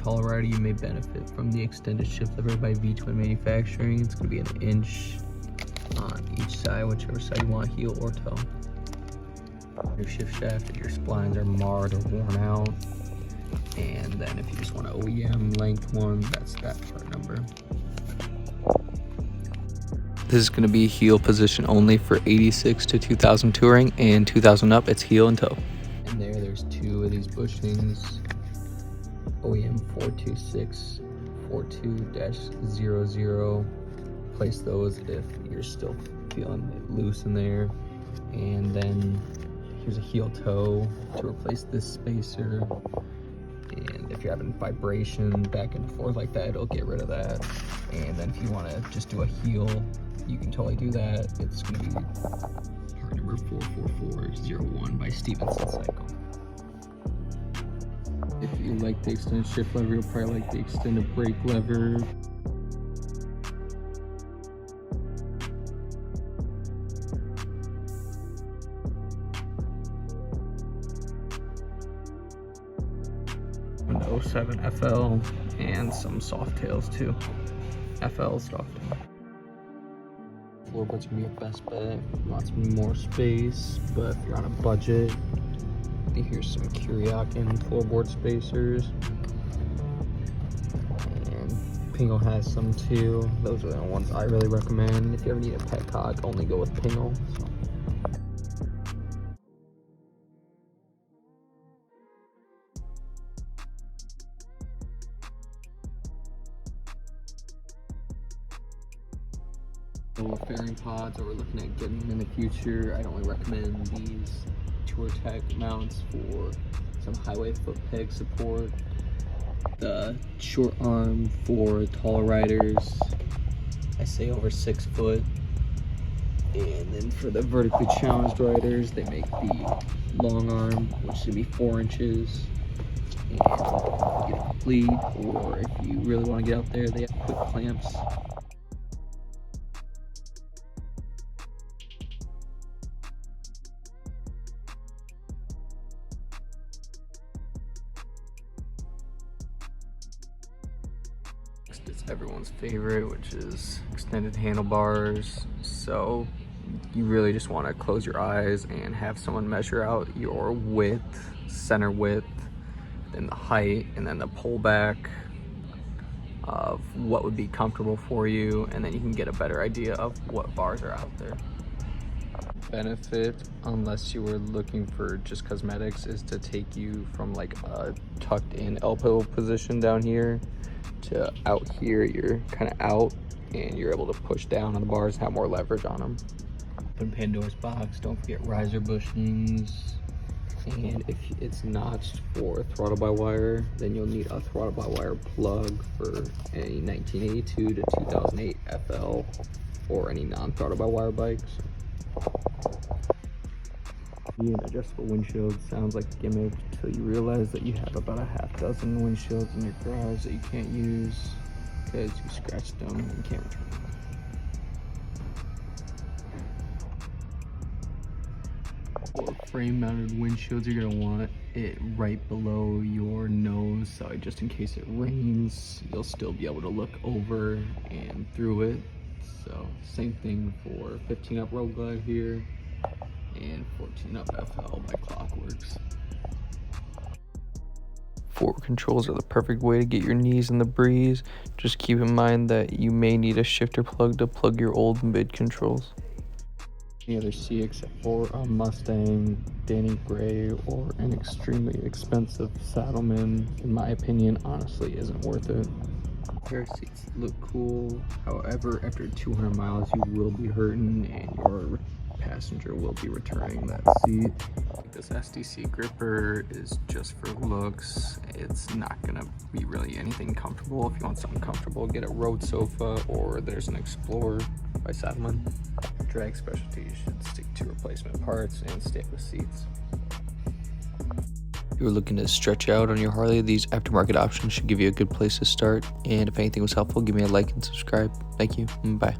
taller rider, you may benefit from the extended shift lever by V-Twin Manufacturing. It's going to be an inch on each side, whichever side you want, heel or toe. Your shift shaft, if your splines are marred or worn out. And then if you just want an OEM length one, that's that part number. This is going to be heel position only for 86 to 2000 touring, and 2000 up, it's heel and toe. And there's two of these bushings, OEM 426 42-00. Place those if you're still feeling it loose in there. And then here's a heel toe to replace this spacer. And if you're having vibration back and forth like that, it'll get rid of that. And then if you want to just do a heel, you can totally do that. It's going to be part number 44401 by Stevenson Cycle. If you like the extended shift lever, you'll probably like the extended brake lever. An 07 FL and some soft tails too. FL soft tail. Floorboard's gonna be your best bet if you want some more space, but if you're on a budget, here's some Kuryakin floorboard spacers. And Pingle has some too. Those are the ones I really recommend. If you ever need a petcock, only go with Pingle. Fairing pods that we're looking at getting in the future, I'd only recommend these Tour Tech mounts for some highway foot peg support. The short arm for taller riders, I say over 6 foot. And then for the vertically challenged riders, they make the long arm, which should be 4 inches. And get a complete, or if you really want to get out there, they have quick clamps. It's everyone's favorite, which is extended handlebars. So you really just want to close your eyes and have someone measure out your width, center width, then the height, and then the pullback of what would be comfortable for you, and then you can get a better idea of what bars are out there. Benefit, unless you were looking for just cosmetics, is to take you from like a tucked in elbow position down here to out here. You're kind of out and you're able to push down on the bars and have more leverage on them. Open Pandora's box, don't forget riser bushings. And if it's notched for throttle by wire, then you'll need a throttle by wire plug for any 1982 to 2008 FL or any non-throttle by wire bikes. An adjustable windshield sounds like a gimmick until you realize that you have about a half dozen windshields in your garage that you can't use because you scratched them and can't return them. For frame mounted windshields, you're going to want it right below your nose, so just in case it rains, you'll still be able to look over and through it. So same thing for 15 up Road Glide here and 14 up FL by Clockworks. Forward controls are the perfect way to get your knees in the breeze. Just keep in mind that you may need a shifter plug to plug your old mid controls. Any other CX4, a Mustang, Danny Gray, or an extremely expensive Saddleman, in my opinion, honestly isn't worth it. Pair seats look cool, however, after 200 miles you will be hurting and your passenger will be returning that seat. This SDC gripper is just for looks. It's not gonna be really anything comfortable. If you want something comfortable, get a road sofa, or there's an Explorer by Saddleman. Drag specialty should stick to replacement parts and stainless seats. If you're looking to stretch out on your Harley, these aftermarket options should give you a good place to start. And if anything was helpful, give me a like and subscribe. Thank you. Bye.